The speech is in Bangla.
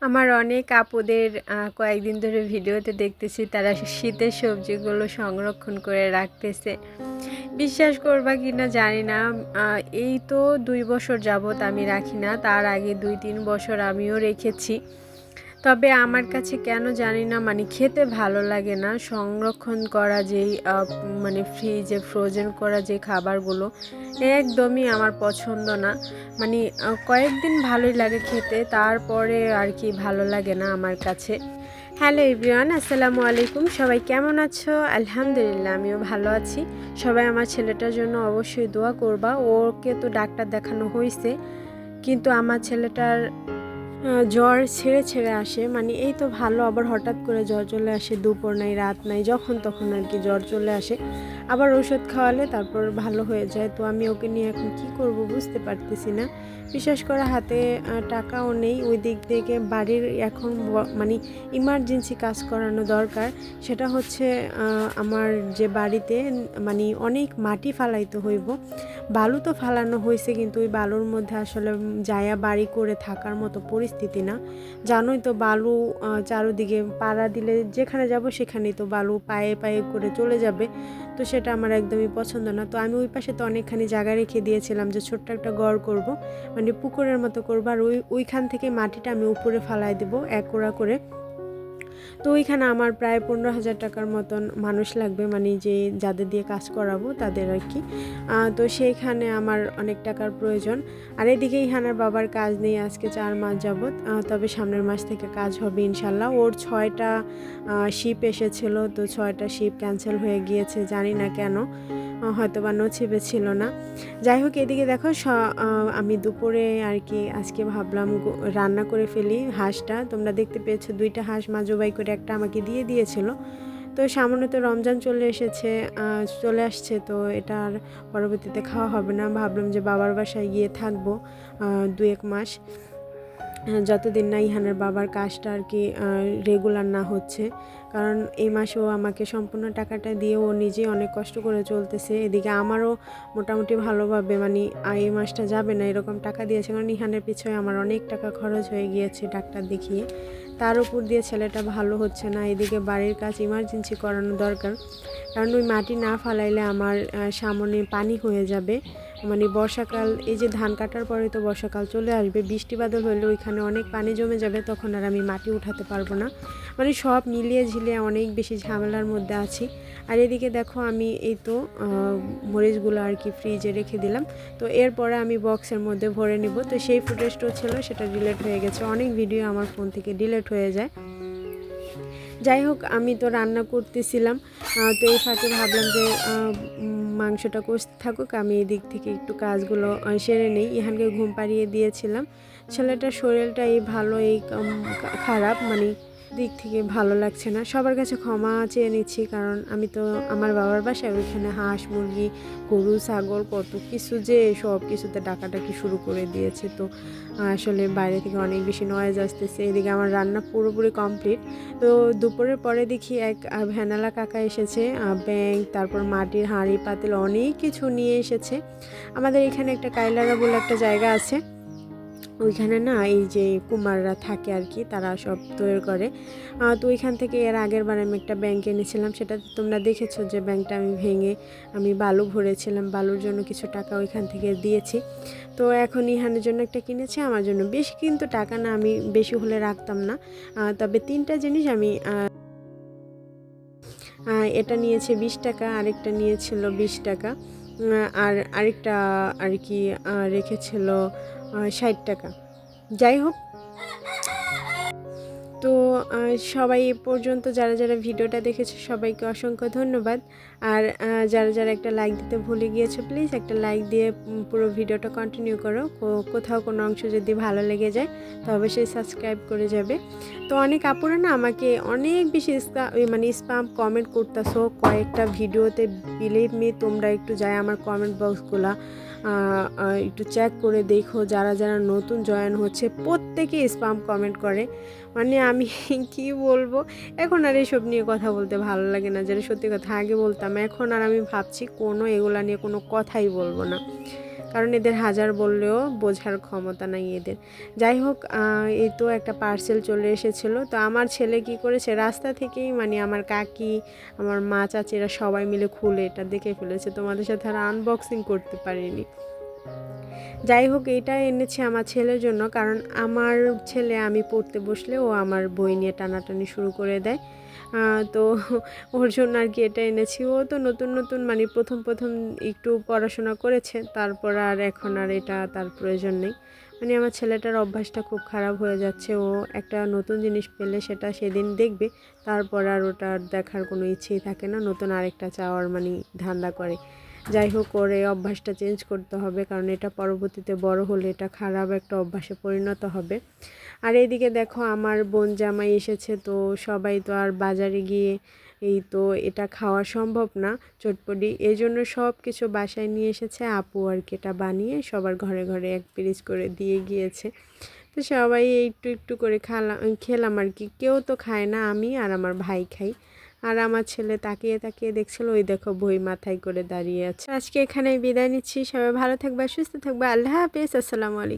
আমার অনেক আপুদের কয়েকদিন ধরে ভিডিওতে দেখতেছি তারা শীতের সবজিগুলো সংরক্ষণ করে রাখতেছে। বিশ্বাস করবা কি না জানি না, এই তো 2 বছর যাবত আমি রাখি না, তার আগে 2-3 বছর আমিও রেখেছি। তবে আমার কাছে কেন জানি না মানে খেতে ভালো লাগে না। সংরক্ষণ করা যেই মানে ফ্রিজে ফ্রোজেন করা যে খাবারগুলো একদমই আমার পছন্দ না। মানে কয়েকদিন ভালোই লাগে খেতে, তারপরে আর কি ভালো লাগে না আমার কাছে। হ্যালো এভরিওয়ান, আসসালামু আলাইকুম। সবাই কেমন আছো? আলহামদুলিল্লাহ আমিও ভালো আছি। সবাই আমার ছেলেটার জন্য অবশ্যই দোয়া করবা। ওকে তো ডাক্তার দেখানো হয়েছে, কিন্তু আমার ছেলেটার জ্বর ছেড়ে ছেড়ে আসে। মানে এই তো ভালো, আবার হঠাৎ করে জ্বর চলে আসে, দুপুর নাই রাত নাই, যখন তখন আর কি জ্বর চলে আসে। আবার ওষুধ খাওয়ালে তারপর ভালো হয়ে যায়। তো আমি ওকে নিয়ে এখন কি করব বুঝতে পারতেছি না। বিশেষ করে হাতে টাকাও নেই, ওই দিক থেকে বাড়ির এখন মানে ইমার্জেন্সি কাজ করানো দরকার। সেটা হচ্ছে আমার যে বাড়িতে মানে অনেক মাটি ফালাইতে হইব। বালু তো ফালানো হয়েছে, কিন্তু ওই বালুর মধ্যে আসলে জায়া বাড়ি করে থাকার মতো পরিস্থিতি না। জানোই তো বালু চারোদিকে পাড়া দিলে যেখানে যাব সেখানেই তো বালু পায়ে পায়ে করে চলে যাবে। তো সেটা আমার একদমই পছন্দ না। তো আমি ওই পাশে তো অনেকখানি জায়গা রেখে দিয়েছিলাম যে ছোট্ট একটা ঘর করব, মানে পুকুরের মতো করবো, আর ওইখান থেকে মাটিটা আমি উপরে ফালাই দেবো এক কোড়া করে। তো ওইখানে আমার প্রায় 15,000 টাকার মতন মানুষ লাগবে, মানে যে যাদের দিয়ে কাজ করাবো তাদের আর কি। তো সেইখানে আমার অনেক টাকার প্রয়োজন। আর এদিকে ইহানার বাবার কাজ নেই আজকে 4 মাস যাবত, তবে সামনের মাস থেকে কাজ হবে ইনশাল্লাহ। ওর 6টা শিপ এসেছিল, তো 6টা শিপ ক্যান্সেল হয়ে গিয়েছে, জানি না কেন, হয়তো বা নছিবে ছিল না। যাই হোক, এদিকে দেখো আমি দুপুরে আর কি আজকে ভাবলাম রান্না করে ফেলি হাঁসটা। তোমরা দেখতে পেয়েছো 2টা হাঁস মা জবাই করে একটা আমাকে দিয়ে দিয়েছিল। তো সামনে তো রমজান চলে আসছে, তো এটা আর পরবর্তীতে খাওয়া হবে না। ভাবলাম যে বাবার বাসায় গিয়ে থাকবো 2-1 মাস, যতদিন না ইহানের বাবার কাজটা আর কি রেগুলার না হচ্ছে। কারণ এই মাসেও আমাকে সম্পূর্ণ টাকাটা দিয়ে ও নিজেই অনেক কষ্ট করে চলতেছে। এদিকে আমারও মোটামুটি ভালোভাবে মানে এই মাসটা যাবে না এরকম টাকা দিয়েছে, কারণ ইহানের পিছনে আমার অনেক টাকা খরচ হয়ে গিয়েছে ডাক্তার দেখিয়ে। তার উপর দিয়ে ছেলেটা ভালো হচ্ছে না, এদিকে বাড়ির কাজ ইমার্জেন্সি করানো দরকার। কারণ ওই মাটি না ফালাইলে আমার সামনে পানি হয়ে যাবে। মানে বর্ষাকাল, এই যে ধান কাটার পরে তো বর্ষাকাল চলে আসবে, বৃষ্টি বাদল হলে ওইখানে অনেক পানি জমে যাবে, তখন আর আমি মাটি উঠাতে পারবো না। মানে সব মিলিয়ে ঝিলিয়ে অনেক বেশি ঝামেলার মধ্যে আছি। আর এদিকে দেখো আমি এই তো মরিচগুলো আর কি ফ্রিজে রেখে দিলাম। তো এরপরে আমি বক্সের মধ্যে ভরে নিব। তো সেই ফুটেজটাও ছিল, সেটা ডিলিট হয়ে গেছে। অনেক ভিডিও আমার ফোন থেকে ডিলিট হয়ে যায়। যাই হোক, আমি তো রান্না করতেছিলাম, তো এই ফাঁকে ভাবলাম যে মাংসটা কষতে থাকুক, আমি এদিক থেকে একটু কাজগুলো সেরে নেই। ইহানকে ঘুম পাড়িয়ে দিয়েছিলাম। ছেলেটার শরীরটা এই ভালো এই খারাপ, মানে দিক থেকে ভালো লাগছে না। সবার কাছে ক্ষমা চেয়ে নিচ্ছি, কারণ আমি তো আমার বাবার বাসায় ওইখানে হাঁস মুরগি গরু ছাগল কত কিছু যে সব কিছুতে ডাকাডাকি শুরু করে দিয়েছে। তো আসলে বাইরে থেকে অনেক বেশি নয়েজ আসতেছে। এদিকে আমার রান্না পুরোপুরি কমপ্লিট। তো দুপুরের পরে দেখি এক ভ্যানালা কাকা এসেছে, ব্যাঙ, তারপর মাটির হাঁড়ি পাতিল অনেক কিছু নিয়ে এসেছে। আমাদের এখানে একটা কাইলারা বলে একটা জায়গা আছে, ওইখানে না এই যে কুমাররা থাকে আর কি, তারা সব তৈরি করে। তো ওইখান থেকে এর আগের বার আমি একটা ব্যাংক এনেছিলাম, সেটা তোমরা দেখেছো যে ব্যাংকটা আমি ভেঙে আমি বালু ভরেছিলাম, বালুর জন্য কিছু টাকা ওইখান থেকে দিয়েছি। তো এখন ইহানের জন্য একটা কিনেছি, আমার জন্য বেশি কিন্তু টাকা না, আমি বেশি হলে রাখতাম না। তবে 3টা জিনিস আমি এটা নিয়েছে 20 টাকা, আরেকটা নিয়েছিল 20 টাকা, আর আরেকটা আর কি রেখেছিল 60 টাকা। যাই হোক, তো সবাই এ পর্যন্ত যারা যারা ভিডিওটা দেখেছে সবাইকে অসংখ্য ধন্যবাদ। আর যারা যারা একটা লাইক দিতে ভুলে গিয়েছো, প্লিজ একটা লাইক দিয়ে পুরো ভিডিওটা কন্টিনিউ করো। কোথাও কোনো অংশ যদি ভালো লেগে যায় তো অবশ্যই সাবস্ক্রাইব করে যাবে। তো অনেক আপুরা না আমাকে অনেক বেশি মানে স্প্যাম কমেন্ট করতেছো কয়েকটা ভিডিওতে। বিলিভ মি, তোমরা একটু যাই আমার কমেন্ট বক্সগুলা একটু চেক করে দেখো। যারা যারা নতুন জয়েন হচ্ছে প্রত্যেকে স্প্যাম কমেন্ট করে। মানে আমি কি বলবো, এখন আর এসব নিয়ে কথা বলতে ভালো লাগে না। যেটা সত্যি কথা, আগে বলতাম, এখন আর আমি ভাবছি এগুলা নিয়ে কোনো কথাই বলবো না। কারণ এদের হাজার বললেও বোঝার ক্ষমতা নাই এদের। যাই হোক, এই তো একটা পার্সেল চলে এসেছিলো। তো আমার ছেলে কি করেছে, রাস্তা থেকেই মানে আমার কাকি, আমার মা, চাচিরা সবাই মিলে খুলে এটা দেখে ফেলেছে। তোমাদের সাথে আর আনবক্সিং করতে পারিনি। যাই হোক, এটা এনেছি আমার ছেলের জন্য, কারণ আমার ছেলে আমি পড়তে বসলে ও আমার বই নিয়ে টানাটানি শুরু করে দেয়। তো ওর জন্য আর কি এটা এনেছি। ও তো নতুন নতুন মানে প্রথম একটু পড়াশোনা করেছে, তারপর আর এখন আর এটা তার প্রয়োজন নেই। মানে আমার ছেলেটার অভ্যাসটা খুব খারাপ হয়ে যাচ্ছে। ও একটা নতুন জিনিস পেলে সেটা সেদিন দেখবে, তারপর আর ওটা দেখার কোনো ইচ্ছেই থাকে না, নতুন আরেকটা চাওয়ার মানে ধান্দা করে। যাই হোক, ওর এই অভ্যাসটা চেঞ্জ করতে হবে, কারণ এটা পরবর্তীতে বড় হলে এটা খারাপ একটা অভ্যাসে পরিণত হবে। আর এইদিকে দেখো, আমার বোন জামাই এসেছে। তো সবাই তো আর বাজারে গিয়ে এই তো এটা খাওয়া সম্ভব না চটপটি, এই জন্য সব কিছু বাসায় নিয়ে এসেছে আপু আর কি। এটা বানিয়ে সবার ঘরে ঘরে এক পিরিচ করে দিয়ে গিয়েছে। তো সবাই একটু একটু করে খেলাম আর কি। কেউ তো খায় না, আমি আর আমার ভাই খাই। আর আমার ছেলে তাকিয়ে তাকিয়ে দেখছিল, ওই দেখো বই মাথায় করে দাঁড়িয়ে আছে। আজকে এখানেই বিদায় নিচ্ছি। সবাই ভালো থাকবে, সুস্থ থাকবে। আল্লাহ হাফেজ, আসসালামু আলাইকুম।